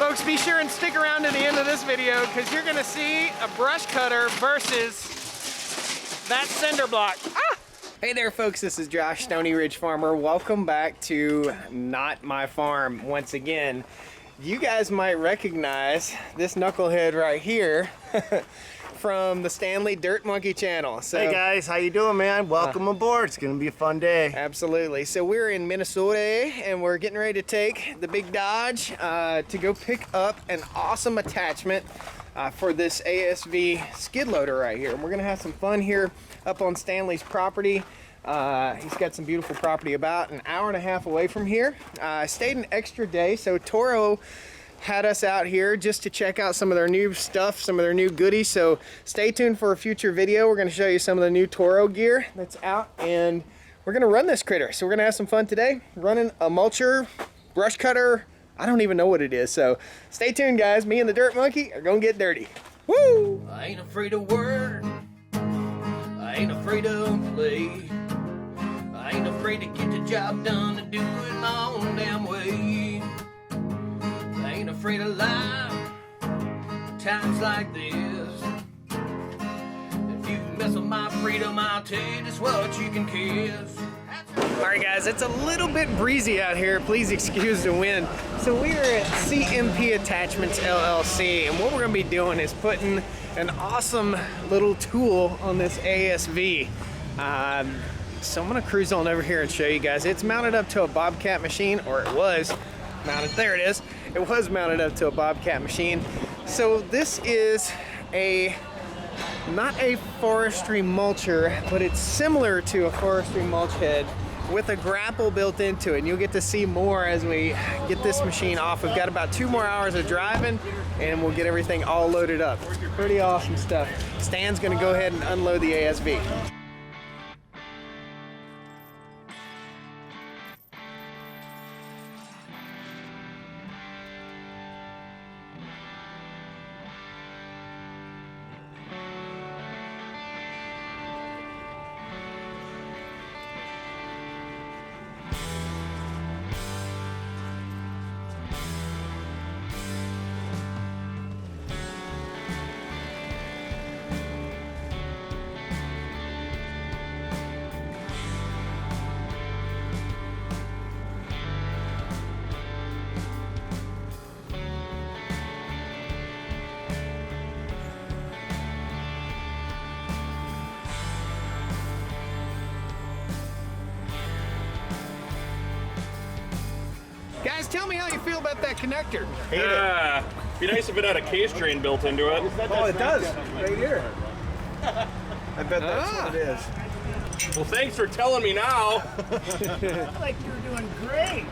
folks, be sure and stick around to the end of this video because you're gonna see a brush cutter versus that cinder block. Ah! Hey there folks, this is Josh, Stoney Ridge Farmer. Welcome back to Not My Farm once again. You guys might recognize this knucklehead right here from the Stanley Dirt Monkey channel. So, hey guys, how you doing, man? Welcome aboard. It's gonna be a fun day. Absolutely. So we're in Minnesota and we're getting ready to take the big Dodge to go pick up an awesome attachment for this ASV skid loader right here. And we're gonna have some fun here up on Stanley's property. He's got some beautiful property about an hour and a half away from here. I stayed an extra day, so Toro had us out here just to check out some of their new stuff, some of their new goodies. So stay tuned for a future video. We're going to show you some of the new Toro gear that's out, and we're going to run this critter. So we're going to have some fun today running a mulcher, brush cutter. I don't even know what it is. So stay tuned, guys. Me and the Dirt Monkey are going to get dirty. Woo! I ain't afraid of work. I ain't afraid of play. I ain't afraid to get the job done and do it my own damn way. I ain't afraid of life, times like this. If you mess with my freedom, I'll tell you just what you can kiss. Alright guys, it's a little bit breezy out here. Please excuse the wind. So we are at CMP Attachments LLC, and what we're going to be doing is putting an awesome little tool on this ASV. So I'm going to cruise on over here and show you guys. It's mounted up to a Bobcat machine, or it was mounted. There it is. It was mounted up to a Bobcat machine. So this is not a forestry mulcher, but it's similar to a forestry mulch head with a grapple built into it. And you'll get to see more as we get this machine off. We've got about 2 more hours of driving and we'll get everything all loaded up. Pretty awesome stuff. Stan's gonna go ahead and unload the ASV. Guys, tell me how you feel about that connector. Hate it. Be nice if it had a case drain built into it. Oh, it does. Right here. I bet that's what it is. Well, thanks for telling me now. Like you're doing great.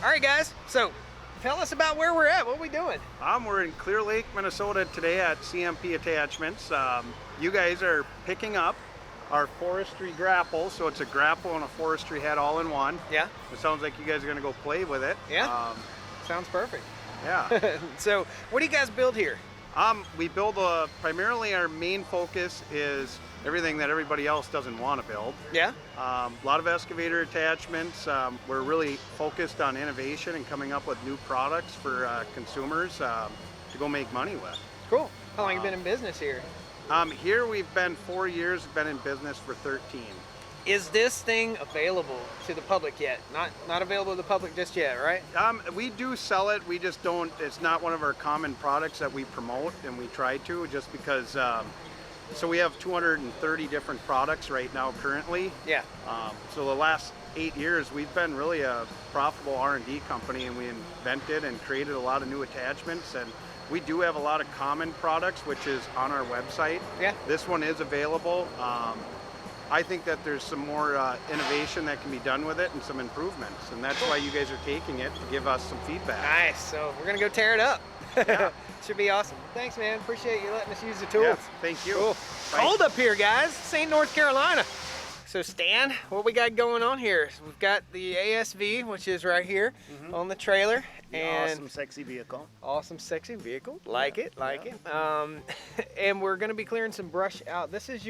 All right, guys, so tell us about where we're at. What are we doing? We're in Clear Lake, Minnesota today at CMP Attachments. You guys are picking up our forestry grapple, so it's a grapple and a forestry head all in one. Yeah. It sounds like you guys are gonna go play with it. Yeah. Sounds perfect. Yeah. So what do you guys build here? We build primarily our main focus is everything that everybody else doesn't want to build. Yeah. A lot of excavator attachments. We're really focused on innovation and coming up with new products for consumers to go make money with. Cool. How long have you been in business here? Here we've been 4 years, been in business for 13. Is this thing available to the public yet? Not available to the public just yet, right? We do sell it, we just don't, it's not one of our common products that we promote, and we try to just because, so we have 230 different products right now currently. Yeah. So the last 8 years we've been really a profitable R&D company, and we invented and created a lot of new attachments, and we do have a lot of common products which is on our website. Yeah. This one is available. I think that there's some more innovation that can be done with it and some improvements, and that's why you guys are taking it to give us some feedback. Nice. So we're gonna go tear it up. Yeah. Should be awesome. Thanks, man. Appreciate you letting us use the tools. Yeah, thank you. Cool. Cold up here, guys. St. North Carolina. So Stan, what we got going on here? We've got the ASV, which is right here on the trailer. And Awesome, sexy vehicle. awesome, sexy vehicle. Like it. And we're gonna be clearing some brush out. This is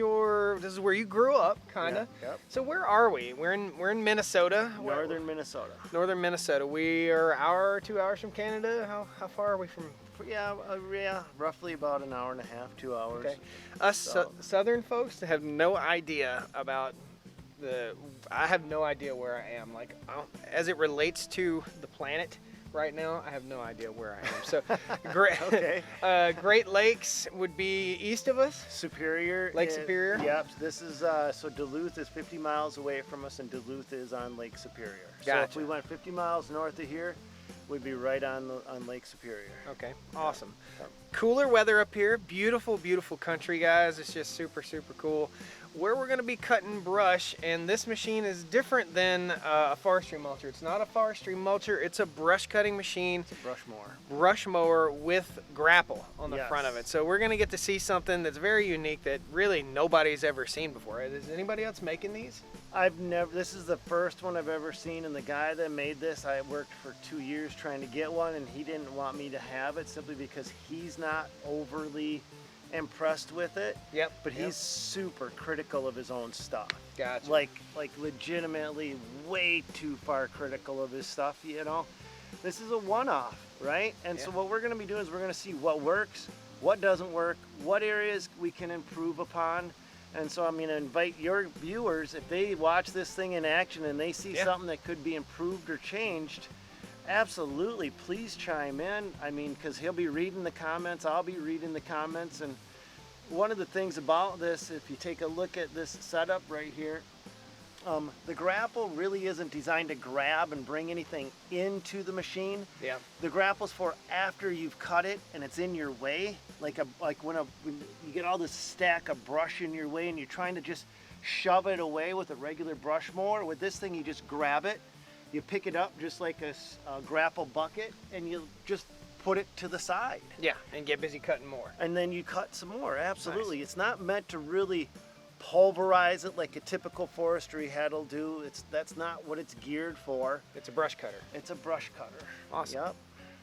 where you grew up, kinda. Yep. So where are we? We're in Minnesota. Northern Minnesota. Northern Minnesota. We are an hour, 2 hours from Canada. How far are we from? Yeah, roughly about an hour and a half, 2 hours. Okay. Us southern folks have no idea about I have no idea where I am. Like, as it relates to the planet right now, I have no idea where I am. So, Great Lakes would be east of us. Superior. Lake Superior? Yep. This is, so Duluth is 50 miles away from us, and Duluth is on Lake Superior. So Gotcha. if we went 50 miles north of here, we'd be right on Lake Superior. Okay, awesome. Cooler weather up here. Beautiful, beautiful country, guys. It's just super, super cool. Where we're gonna be cutting brush, and this machine is different than a forestry mulcher. It's not a forestry mulcher, it's a brush cutting machine. It's a brush mower. Brush mower with grapple on the Yes. front of it. So we're gonna get to see something that's very unique that really nobody's ever seen before. Is anybody else making these? This is the first one I've ever seen, and the guy that made this, I worked for 2 years trying to get one, and he didn't want me to have it simply because he's not overly impressed with it. Yep. But he's super critical of his own stuff. Gotcha. Like legitimately way too far critical of his stuff, you know? This is a one-off, right? And so what we're gonna be doing is we're gonna see what works, what doesn't work, what areas we can improve upon. And so I'm gonna invite your viewers, if they watch this thing in action and they see something that could be improved or changed, absolutely, please chime in. I mean, because he'll be reading the comments, I'll be reading the comments. And one of the things about this, if you take a look at this setup right here, the grapple really isn't designed to grab and bring anything into the machine. Yeah. The grapple's for after you've cut it and it's in your way, like when you get all this stack of brush in your way and you're trying to just shove it away with a regular brush mower. With this thing, you just grab it, you pick it up just like a grapple bucket, and you just put it to the side. Yeah, and get busy cutting more. And then you cut some more, absolutely. Nice. It's not meant to really pulverize it like a typical forestry head will do. That's not what it's geared for. It's a brush cutter. It's a brush cutter. Awesome. Yep.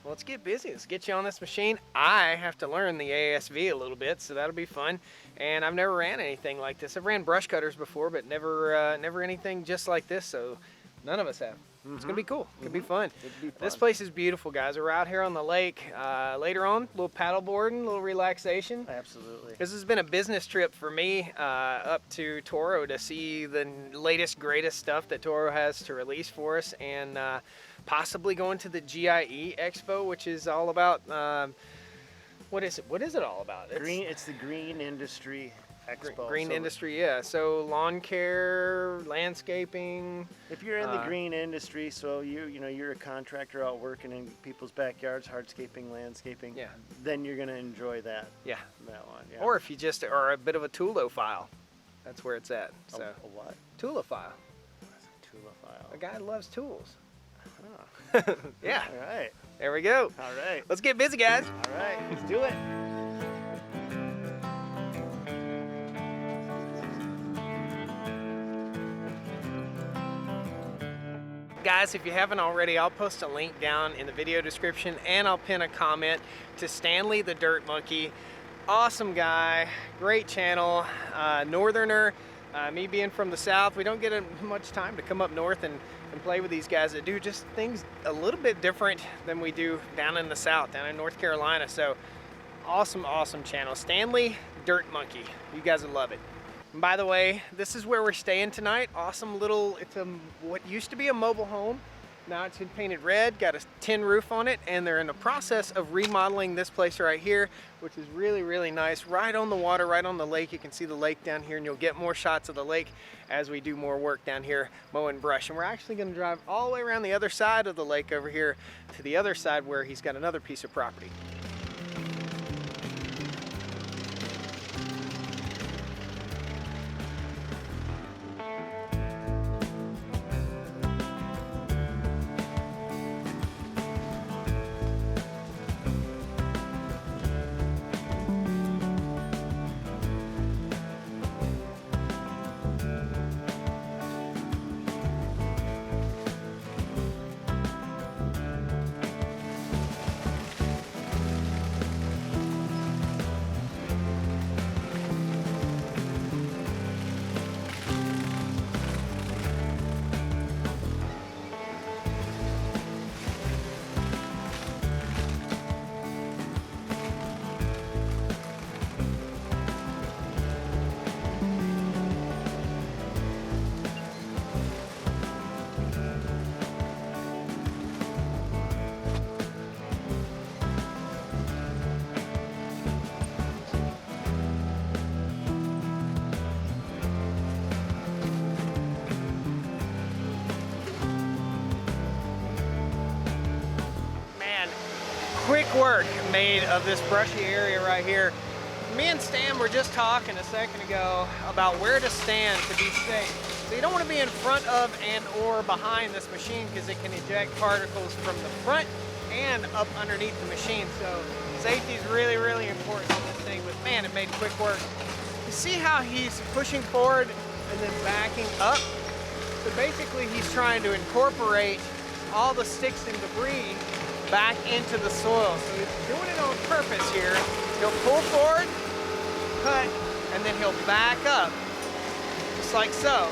Well, let's get busy. Let's get you on this machine. I have to learn the ASV a little bit, so that'll be fun. And I've never ran anything like this. I've ran brush cutters before, but never anything just like this. So none of us have. It's gonna be cool. It's gonna be fun. It'd be fun. This place is beautiful, guys. We're out here on the lake. Later on, a little paddle boarding, a little relaxation. Absolutely. This has been a business trip for me up to Toro to see the latest, greatest stuff that Toro has to release for us, and possibly going to the GIE Expo, which is all about, what is it? What is it all about? It's the Green Industry Expo. Green So industry, yeah. So lawn care, landscaping. If you're in the green industry, so you're a contractor out working in people's backyards, hardscaping, landscaping. Yeah. Then you're gonna enjoy that. Yeah. That one. Yeah. Or if you just are a bit of a tulophile, that's where it's at. So a what? tulophile. Tulophile. A guy loves tools. Oh. Yeah. All right. There we go. All right. Let's get busy, guys. All right. Let's do it. Guys, if you haven't already, I'll post a link down in the video description, and I'll pin a comment to Stanley the Dirt Monkey. Awesome guy, great channel, northerner. Me being from the south, we don't get much time to come up north and play with these guys that do just things a little bit different than we do down in the south, down in North Carolina. So awesome, awesome channel. Stanley Dirt Monkey. You guys will love it. And by the way, this is where we're staying tonight. Awesome little, it's what used to be a mobile home. Now it's been painted red, got a tin roof on it, and they're in the process of remodeling this place right here, which is really, really nice. Right on the water, right on the lake. You can see the lake down here, and you'll get more shots of the lake as we do more work down here mowing brush. And we're actually gonna drive all the way around the other side of the lake over here to the other side where he's got another piece of property. quick work made of this brushy area right here. Me and Stan were just talking a second ago about where to stand to be safe. So you don't want to be in front of and or behind this machine because it can eject particles from the front and up underneath the machine. So safety is really, really important on this thing, but man, it made quick work. You see how he's pushing forward and then backing up? So basically he's trying to incorporate all the sticks and debris back into the soil. So he's doing it on purpose here. He'll pull forward, cut, and then he'll back up, just like so.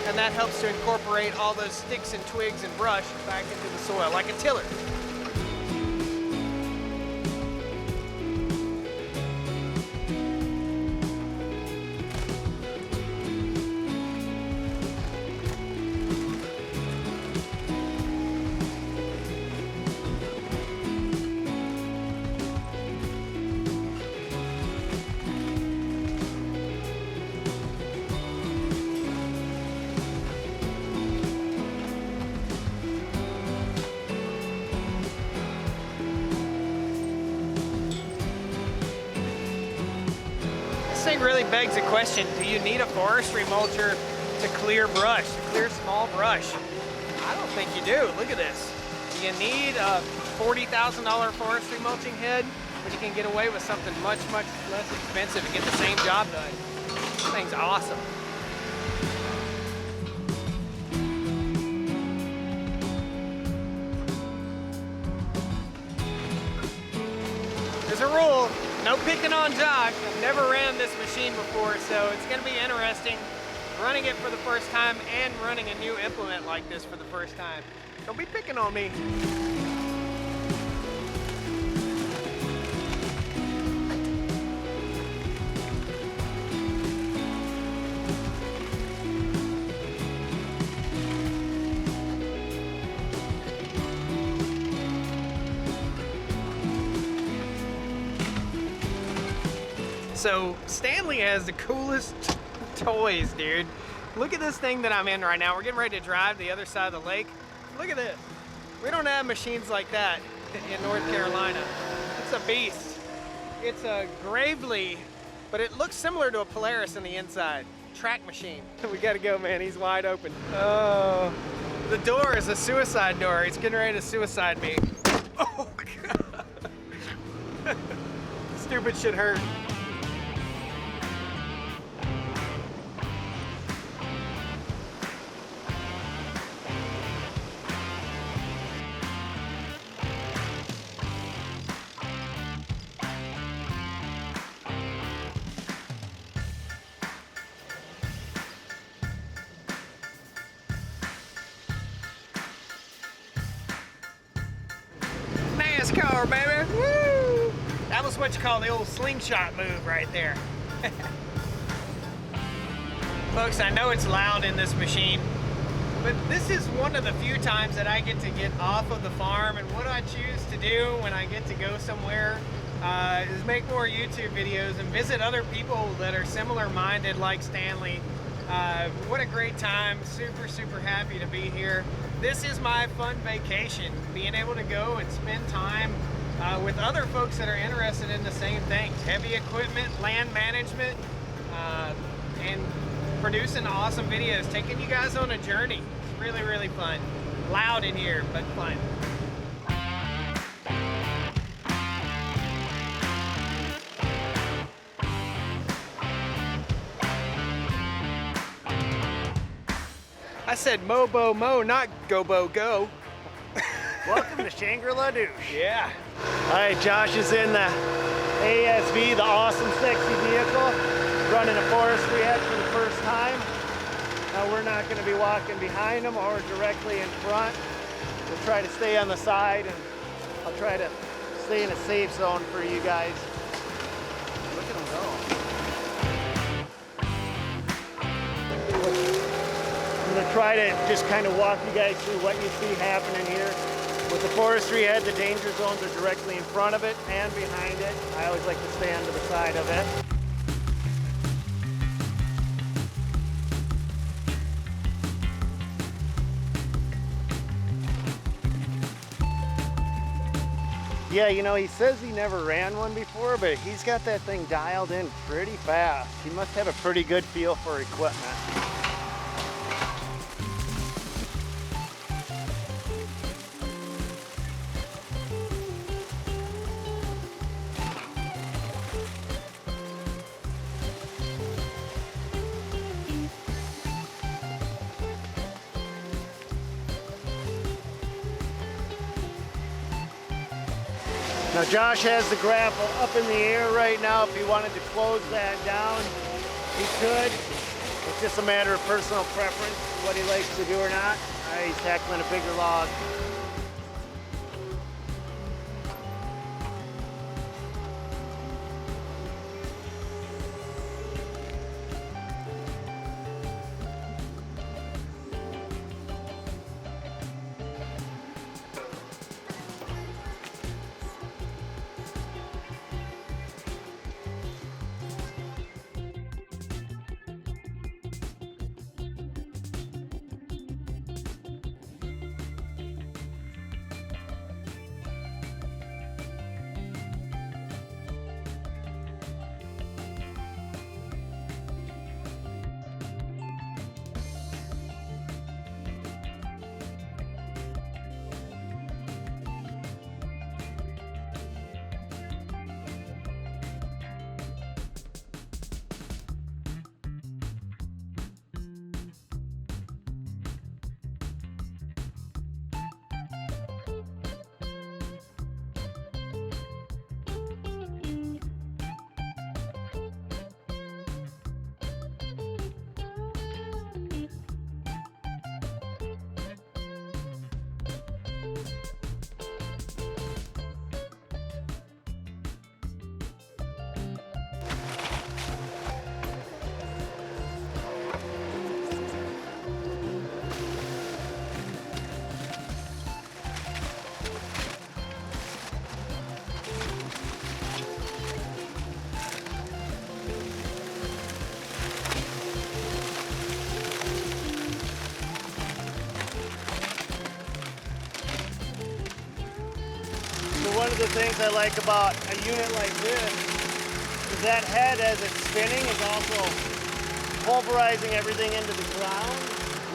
And that helps to incorporate all those sticks and twigs and brush back into the soil, like a tiller. This thing really begs a question. Do you need a forestry mulcher to clear brush, to clear small brush? I don't think you do. Look at this. Do you need a $40,000 forestry mulching head, but you can get away with something much, much less expensive to get the same job done? This thing's awesome. There's a rule. No picking on Josh. I've never ran this machine before, so it's going to be interesting running it for the first time and running a new implement like this for the first time. Don't be picking on me. So Stanley has the coolest toys, dude. Look at this thing that I'm in right now. We're getting ready to drive the other side of the lake. Look at this. We don't have machines like that in North Carolina. It's a beast. It's a Gravely, but it looks similar to a Polaris on the inside. Track machine. We gotta go, man. He's wide open. Oh, the door is a suicide door. He's getting ready to suicide me. Oh, God. Stupid shit hurt. NASCAR, baby! Woo! That was what you call the old slingshot move right there. Folks, I know it's loud in this machine, but this is one of the few times that I get to get off of the farm, and what I choose to do when I get to go somewhere is make more YouTube videos and visit other people that are similar minded like Stanley. What a great time. Super, super happy to be here. This is my fun vacation, being able to go and spend time with other folks that are interested in the same things. Heavy equipment, land management, and producing awesome videos, taking you guys on a journey. It's really, really fun. Loud in here, but fun. I said Mobo Mo, not Go-Bo Go. Welcome to Shangri-La Douche. Yeah. All right, Josh is in the ASV, the awesome, sexy vehicle, running a forestry head for the first time. Now we're not going to be walking behind him or directly in front. We'll try to stay on the side, and I'll try to stay in a safe zone for you guys. Look at him go. I'm going to try to just kind of walk you guys through what you see happening here. With the forestry head, the danger zones are directly in front of it and behind it. I always like to stand to the side of it. Yeah, you know, he says he never ran one before, but he's got that thing dialed in pretty fast. He must have a pretty good feel for equipment. Now Josh has the grapple up in the air right now. If he wanted to close that down, he could. It's just a matter of personal preference, what he likes to do or not. He's tackling a bigger log. One of the things I like about a unit like this is that head, as it's spinning, is also pulverizing everything into the ground.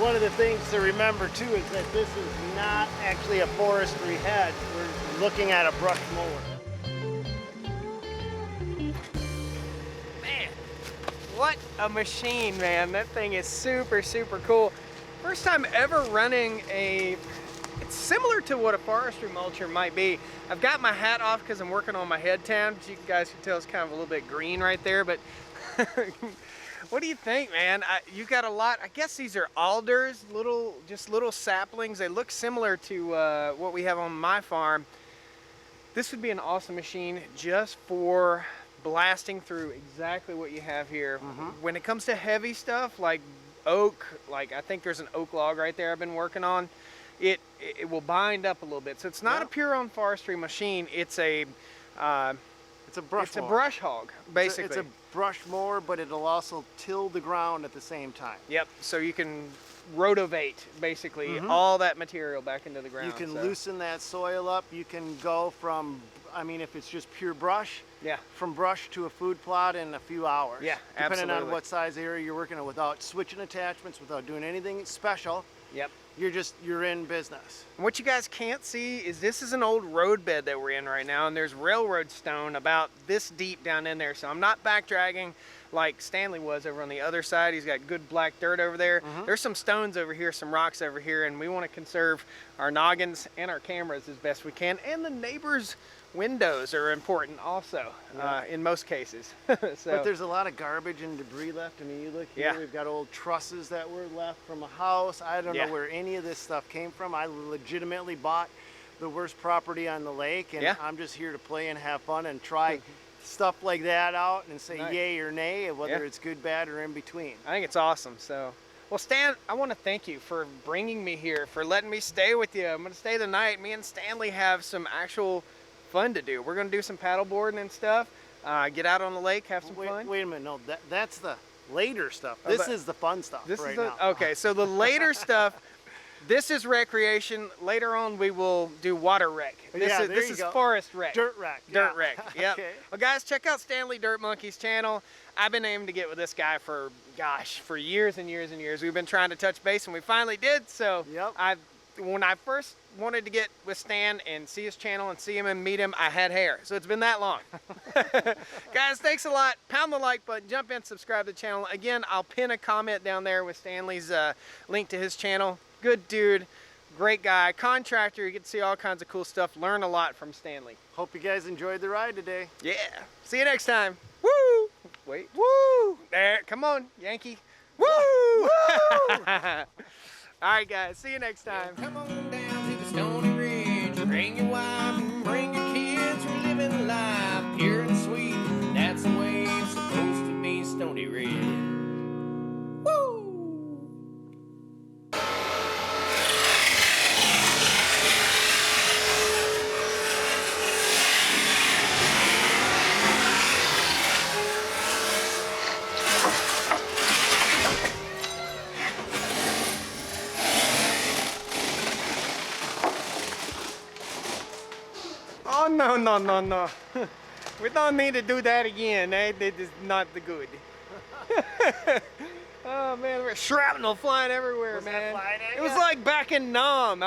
One of the things to remember too is that this is not actually a forestry head. We're looking at a brush mower. Man, what a machine, man. That thing is super, super cool. First time ever running a, it's similar to what a forestry mulcher might be. I've got my hat off because I'm working on my head tan, but you guys can tell it's kind of a little bit green right there, but what do you think, man? You got a lot, I guess these are alders, just little saplings. They look similar to what we have on my farm. This would be an awesome machine just for blasting through exactly what you have here. When it comes to heavy stuff like oak, like I think there's an oak log right there I've been working on, it will bind up a little bit. So it's not a pure on forestry machine. It's a brush hog, basically. It's a brush mower, but it'll also till the ground at the same time. Yep. So you can rotovate basically all that material back into the ground. You can loosen that soil up. You can go from, I mean, if it's just pure brush, from brush to a food plot in a few hours. Yeah, depending on what size area you're working on, without switching attachments, without doing anything special. Yep. You're in business. What you guys can't see is this is an old road bed that we're in right now, and there's railroad stone about this deep down in there. So I'm not back dragging like Stanley was over on the other side. He's got good black dirt over there. There's some stones over here, some rocks over here, and we want to conserve our noggins and our cameras as best we can. And the neighbors' windows are important also, in most cases. But there's a lot of garbage and debris left. I mean, you look here, we've got old trusses that were left from a house. I don't know where any of this stuff came from. I legitimately bought the worst property on the lake, and I'm just here to play and have fun and try stuff like that out and say yay or nay, whether it's good, bad, or in between. I think it's awesome. So, well, Stan, I want to thank you for bringing me here, for letting me stay with you. I'm going to stay the night. Me and Stanley have some actual fun to do. We're going to do some paddle boarding and stuff, get out on the lake, have some fun. Wait a minute, no, that's the later stuff. This is the fun stuff now. Okay, so the later stuff, This is recreation. Later on, we will do water rec. Yeah, This you is go. forest rec. Dirt wreck. Dirt yeah. wreck. Yep. Okay. Well, guys, check out Stanley Dirt Monkey's channel. I've been aiming to get with this guy for, gosh, for years and years and years. We've been trying to touch base, and we finally did. So Yep. when I first wanted to get with Stan and see his channel and see him and meet him, I had hair. So it's been that long. Guys, thanks a lot. Pound the like button, jump in, subscribe to the channel. Again, I'll pin a comment down there with Stanley's link to his channel. Good dude, great guy, contractor. You get to see all kinds of cool stuff. Learn a lot from Stanley. Hope you guys enjoyed the ride today. Yeah. See you next time. Woo! Wait. Woo! There. Come on, Yankee. Woo! Woo! All right, guys. See you next time. Come on down to the Stoney Ridge. Bring your wife and bring your kids. We're living life pure and sweet. That's the way it's supposed to be, Stoney Ridge. Woo! Oh, no, no, no, no. We don't need to do that again. That is not the good. Oh, man, there's shrapnel flying everywhere, Was that man. flying at It was ya? like back in Nam.